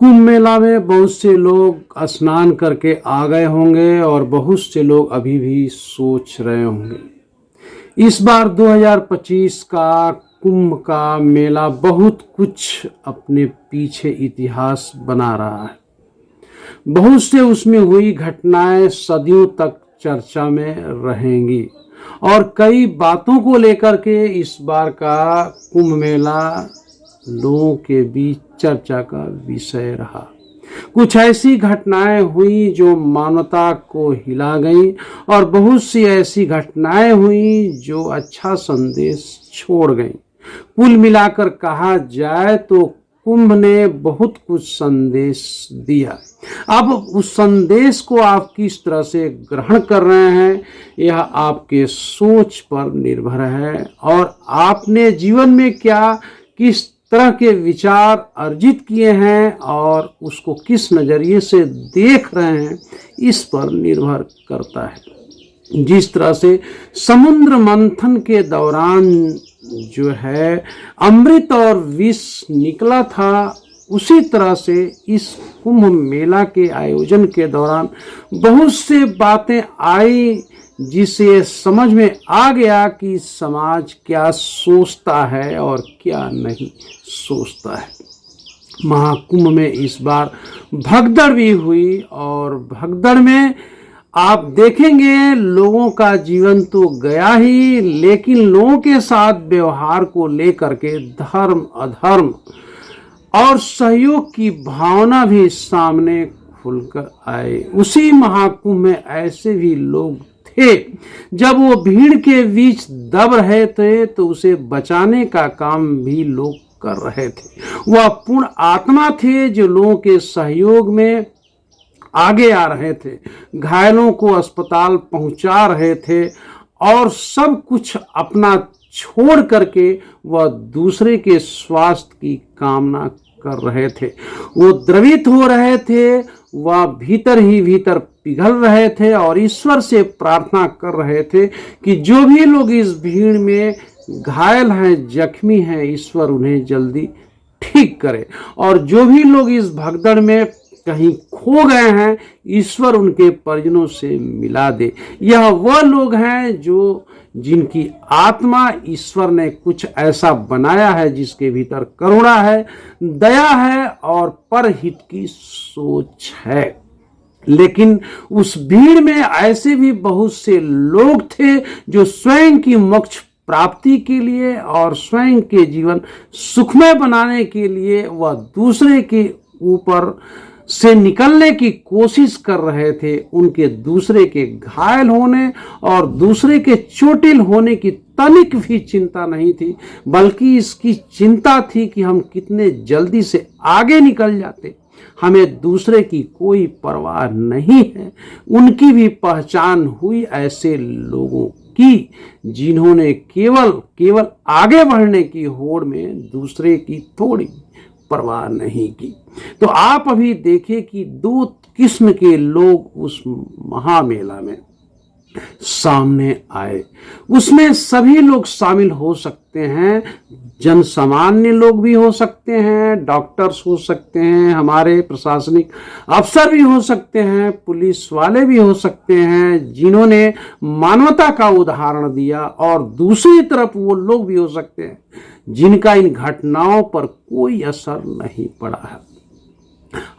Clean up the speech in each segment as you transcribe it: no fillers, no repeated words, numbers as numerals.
कुंभ मेला में बहुत से लोग स्नान करके आ गए होंगे और बहुत से लोग अभी भी सोच रहे होंगे। इस बार 2025 का कुंभ का मेला बहुत कुछ अपने पीछे इतिहास बना रहा है। बहुत से उसमें हुई घटनाएं सदियों तक चर्चा में रहेंगी और कई बातों को लेकर के इस बार का कुंभ मेला लोगों के बीच चर्चा का विषय रहा। कुछ ऐसी घटनाएं हुई जो मानवता को हिला गई और बहुत सी ऐसी घटनाएं हुई जो अच्छा संदेश छोड़ गई। कुल मिलाकर कहा जाए तो कुंभ ने बहुत कुछ संदेश दिया। अब उस संदेश को आप किस तरह से ग्रहण कर रहे हैं यह आपके सोच पर निर्भर है और आपने जीवन में किस तरह के विचार अर्जित किए हैं और उसको किस नज़रिए से देख रहे हैं इस पर निर्भर करता है। जिस तरह से समुद्र मंथन के दौरान जो है अमृत और विष निकला था, उसी तरह से इस कुंभ मेला के आयोजन के दौरान बहुत से बातें आई जिसे समझ में आ गया कि समाज क्या सोचता है और क्या नहीं सोचता है। महाकुंभ में इस बार भगदड़ भी हुई और भगदड़ में आप देखेंगे लोगों का जीवन तो गया ही, लेकिन लोगों के साथ व्यवहार को लेकर के धर्म अधर्म और सहयोग की भावना भी सामने खुलकर आए। उसी महाकुंभ में ऐसे भी लोग थे जब वो भीड़ के बीच दब रहे थे तो उसे बचाने का काम भी लोग कर रहे थे। वह पूर्ण आत्मा थे जो लोगों के सहयोग में आगे आ रहे थे, घायलों को अस्पताल पहुंचा रहे थे और सब कुछ अपना छोड़ करके वह दूसरे के स्वास्थ्य की कामना कर रहे थे। वो द्रवित हो रहे थे, वह भीतर ही भीतर पिघल रहे थे और ईश्वर से प्रार्थना कर रहे थे कि जो भी लोग इस भीड़ में घायल हैं, जख्मी हैं, ईश्वर उन्हें जल्दी ठीक करे और जो भी लोग इस भगदड़ में कहीं खो गए हैं, ईश्वर उनके परिजनों से मिला दे। यह वह लोग हैं जिनकी आत्मा ईश्वर ने कुछ ऐसा बनाया है जिसके भीतर करुणा है, दया है और परहित की सोच है। लेकिन उस भीड़ में ऐसे भी बहुत से लोग थे जो स्वयं की मोक्ष प्राप्ति के लिए और स्वयं के जीवन सुखमय बनाने के लिए वह दूसरे के ऊपर से निकलने की कोशिश कर रहे थे। उनके दूसरे के घायल होने और दूसरे के चोटिल होने की तनिक भी चिंता नहीं थी, बल्कि इसकी चिंता थी कि हम कितने जल्दी से आगे निकल जाते। हमें दूसरे की कोई परवाह नहीं है। उनकी भी पहचान हुई ऐसे लोगों की जिन्होंने केवल आगे बढ़ने की होड़ में दूसरे की थोड़ी परवाह नहीं की। तो आप अभी देखिए कि दो किस्म के लोग उस महामेला में सामने आए। उसमें सभी लोग शामिल हो सकते हैं, जन सामान्य लोग भी हो सकते हैं, डॉक्टर्स हो सकते हैं, हमारे प्रशासनिक अफसर भी हो सकते हैं, पुलिस वाले भी हो सकते हैं जिन्होंने मानवता का उदाहरण दिया, और दूसरी तरफ वो लोग भी हो सकते हैं जिनका इन घटनाओं पर कोई असर नहीं पड़ा है।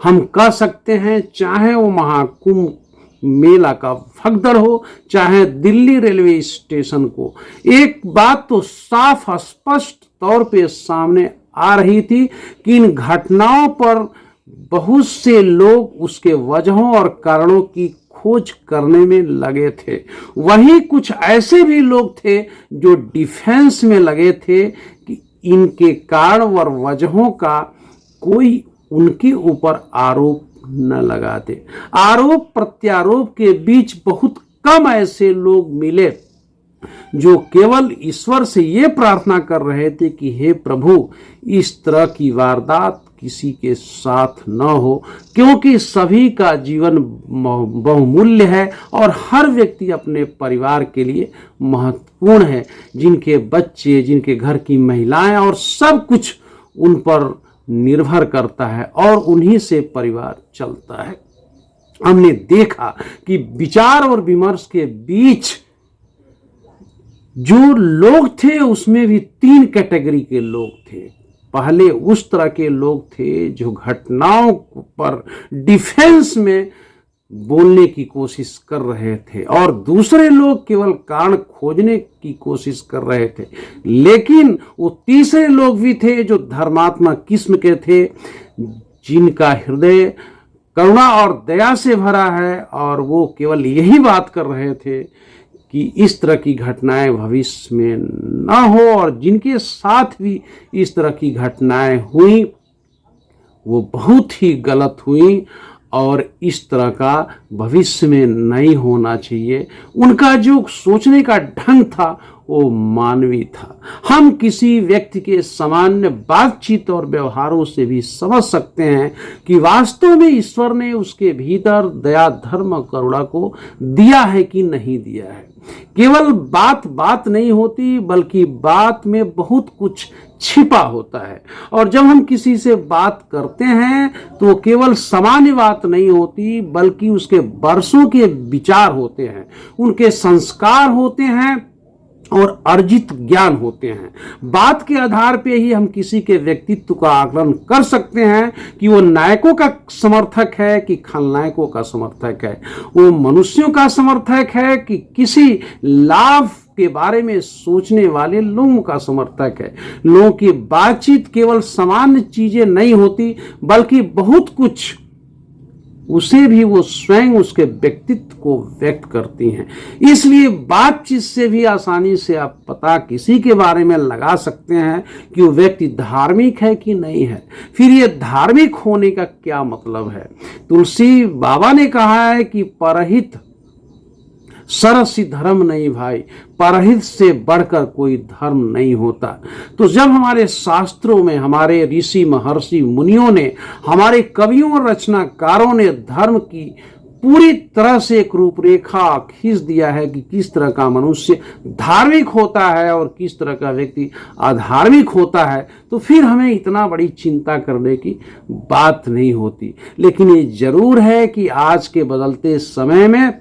हम कह सकते हैं चाहे वो महाकुंभ मेला का भगदड़ हो, चाहे दिल्ली रेलवे स्टेशन को, एक बात तो साफ स्पष्ट तौर पे सामने आ रही थी कि इन घटनाओं पर बहुत से लोग उसके वजहों और कारणों की खोज करने में लगे थे। वहीं कुछ ऐसे भी लोग थे जो डिफेंस में लगे थे कि इनके कारण और वजहों का कोई उनके ऊपर आरोप न लगाते। आरोप प्रत्यारोप के बीच बहुत कम ऐसे लोग मिले जो केवल ईश्वर से ये प्रार्थना कर रहे थे कि हे प्रभु, इस तरह की वारदात किसी के साथ न हो, क्योंकि सभी का जीवन बहुमूल्य है और हर व्यक्ति अपने परिवार के लिए महत्वपूर्ण है। जिनके बच्चे, जिनके घर की महिलाएं और सब कुछ उन पर निर्भर करता है और उन्हीं से परिवार चलता है। हमने देखा कि विचार और विमर्श के बीच जो लोग थे उसमें भी 3 कैटेगरी के लोग थे। पहले उस तरह के लोग थे जो घटनाओं पर डिफेंस में बोलने की कोशिश कर रहे थे और दूसरे लोग केवल कारण खोजने की कोशिश कर रहे थे। लेकिन वो तीसरे लोग भी थे जो धर्मात्मा किस्म के थे, जिनका हृदय करुणा और दया से भरा है और वो केवल यही बात कर रहे थे कि इस तरह की घटनाएं भविष्य में ना हो, और जिनके साथ भी इस तरह की घटनाएं हुई वो बहुत ही गलत हुई और इस तरह का भविष्य में नहीं होना चाहिए। उनका जो सोचने का ढंग था वो मानवीय था। हम किसी व्यक्ति के सामान्य बातचीत और व्यवहारों से भी समझ सकते हैं कि वास्तव में ईश्वर ने उसके भीतर दया, धर्म, करुणा को दिया है कि नहीं दिया है। केवल बात नहीं होती, बल्कि बात में बहुत कुछ छिपा होता है। और जब हम किसी से बात करते हैं तो केवल सामान्य बात नहीं होती, बल्कि उसके वर्षों के विचार होते हैं, उनके संस्कार होते हैं और अर्जित ज्ञान होते हैं। बात के आधार पे ही हम किसी के व्यक्तित्व का आकलन कर सकते हैं कि वो नायकों का समर्थक है कि खलनायकों का समर्थक है, वो मनुष्यों का समर्थक है कि किसी लाभ के बारे में सोचने वाले लोगों का समर्थक है। लोगों की बातचीत केवल सामान्य चीजें नहीं होती, बल्कि बहुत कुछ उसे भी वो स्वयं उसके व्यक्तित्व को व्यक्त करती हैं। इसलिए बातचीत से भी आसानी से आप पता किसी के बारे में लगा सकते हैं कि वो व्यक्ति धार्मिक है कि नहीं है। फिर ये धार्मिक होने का क्या मतलब है? तुलसी बाबा ने कहा है कि परहित सरसी धर्म नहीं भाई, परहित से बढ़कर कोई धर्म नहीं होता। तो जब हमारे शास्त्रों में हमारे ऋषि महर्षि मुनियों ने, हमारे कवियों और रचनाकारों ने धर्म की पूरी तरह से एक रूपरेखा खींच दिया है कि किस तरह का मनुष्य धार्मिक होता है और किस तरह का व्यक्ति अधार्मिक होता है, तो फिर हमें इतना बड़ी चिंता करने की बात नहीं होती। लेकिन ये जरूर है कि आज के बदलते समय में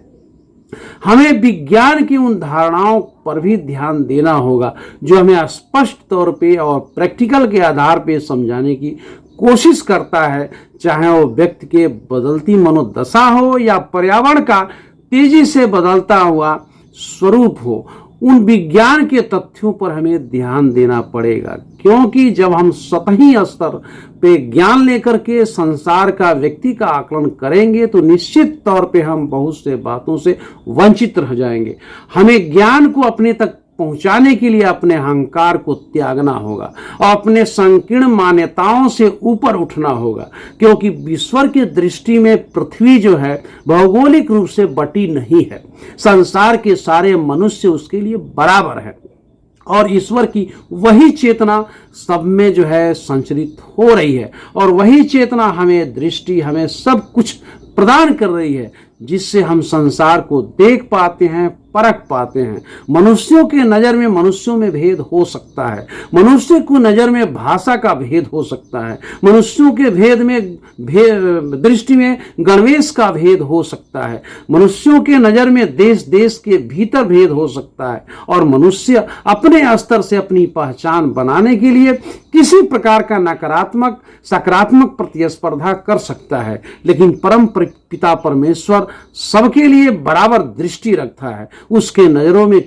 हमें विज्ञान की उन धारणाओं पर भी ध्यान देना होगा जो हमें स्पष्ट तौर पे और प्रैक्टिकल के आधार पे समझाने की कोशिश करता है, चाहे वो व्यक्ति के बदलती मनोदशा हो या पर्यावरण का तेजी से बदलता हुआ स्वरूप हो। उन विज्ञान के तथ्यों पर हमें ध्यान देना पड़ेगा, क्योंकि जब हम सतही स्तर पे ज्ञान लेकर के संसार का, व्यक्ति का आकलन करेंगे तो निश्चित तौर पे हम बहुत से बातों से वंचित रह जाएंगे। हमें ज्ञान को अपने तक पहुंचाने के लिए अपने अहंकार को त्यागना होगा और अपने संकीर्ण मान्यताओं से ऊपर उठना होगा, क्योंकि ईश्वर की दृष्टि में पृथ्वी जो है भौगोलिक रूप से बटी नहीं है। संसार के सारे मनुष्य उसके लिए बराबर है और ईश्वर की वही चेतना सब में जो है संचरित हो रही है और वही चेतना हमें दृष्टि, हमें सब कुछ प्रदान कर रही है, जिससे हम संसार को देख पाते हैं, परख पाते हैं। मनुष्यों के नज़र में मनुष्यों में भेद हो सकता है, मनुष्य को नज़र में भाषा का भेद हो सकता है, मनुष्यों के भेद में दृष्टि में गणवेश का भेद हो सकता है, मनुष्यों के नज़र में देश देश के भीतर भेद हो सकता है और मनुष्य अपने स्तर से अपनी पहचान बनाने के लिए किसी प्रकार का नकारात्मक सकारात्मक प्रतिस्पर्धा कर सकता है। लेकिन परम पिता परमेश्वर सबके लिए बराबर दृष्टि रखता है, उसके नजरों में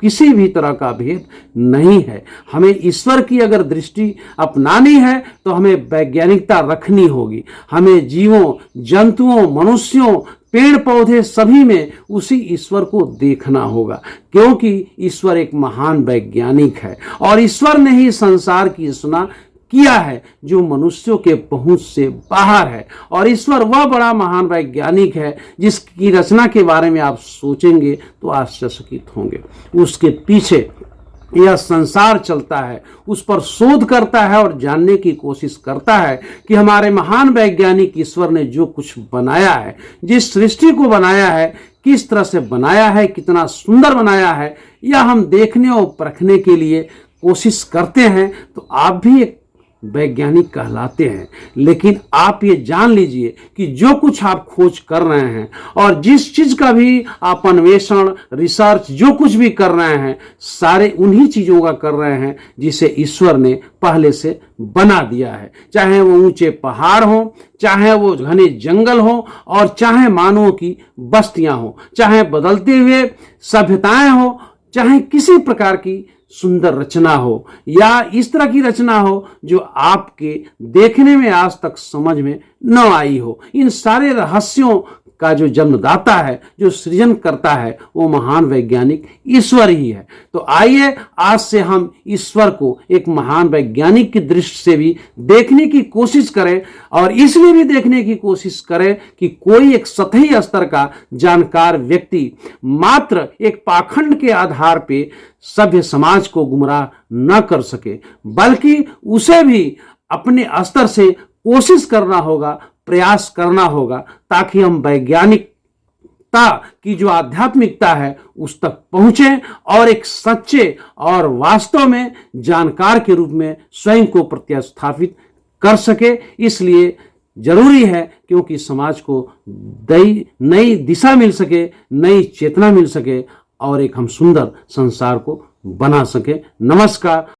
किसी भी तरह का भेद नहीं है। हमें ईश्वर की अगर दृष्टि अपनानी है तो हमें वैज्ञानिकता रखनी होगी। हमें जीवों, जंतुओं, मनुष्यों, पेड़ पौधे सभी में उसी ईश्वर को देखना होगा, क्योंकि ईश्वर एक महान वैज्ञानिक है और ईश्वर ने ही संसार की रचना किया है जो मनुष्यों के पहुंच से बाहर है। और ईश्वर वह बड़ा महान वैज्ञानिक है जिसकी रचना के बारे में आप सोचेंगे तो आश्चर्यचकित होंगे। उसके पीछे यह संसार चलता है, उस पर शोध करता है और जानने की कोशिश करता है कि हमारे महान वैज्ञानिक ईश्वर ने जो कुछ बनाया है, जिस सृष्टि को बनाया है, किस तरह से बनाया है, कितना सुंदर बनाया है, यह हम देखने और परखने के लिए कोशिश करते हैं। तो आप भी एक वैज्ञानिक कहलाते हैं। लेकिन आप ये जान लीजिए कि जो कुछ आप खोज कर रहे हैं और जिस चीज का भी आप अन्वेषण, रिसर्च जो कुछ भी कर रहे हैं, सारे उन्हीं चीजों का कर रहे हैं जिसे ईश्वर ने पहले से बना दिया है। चाहे वो ऊंचे पहाड़ हो, चाहे वो घने जंगल हो, और चाहे मानवों की बस्तियां हो, चाहे बदलते हुए सभ्यताएं हो, चाहे किसी प्रकार की सुंदर रचना हो या इस तरह की रचना हो जो आपके देखने में आज तक समझ में न आई हो, इन सारे रहस्यों का जो जन्मदाता है, जो सृजन करता है, वो महान वैज्ञानिक ईश्वर ही है। तो आइए आज से हम ईश्वर को एक महान वैज्ञानिक की दृष्टि से भी देखने की कोशिश करें, और इसलिए भी देखने की कोशिश करें कि कोई एक सतही स्तर का जानकार व्यक्ति मात्र एक पाखंड के आधार पर सभ्य समाज को गुमराह न कर सके, बल्कि उसे भी अपने स्तर से कोशिश करना होगा, प्रयास करना होगा, ताकि हम वैज्ञानिकता की जो आध्यात्मिकता है उस तक पहुंचे और एक सच्चे और वास्तव में जानकार के रूप में स्वयं को प्रतिस्थापित कर सके। इसलिए जरूरी है, क्योंकि समाज को नई दिशा मिल सके, नई चेतना मिल सके और एक हम सुंदर संसार को बना सके। नमस्कार।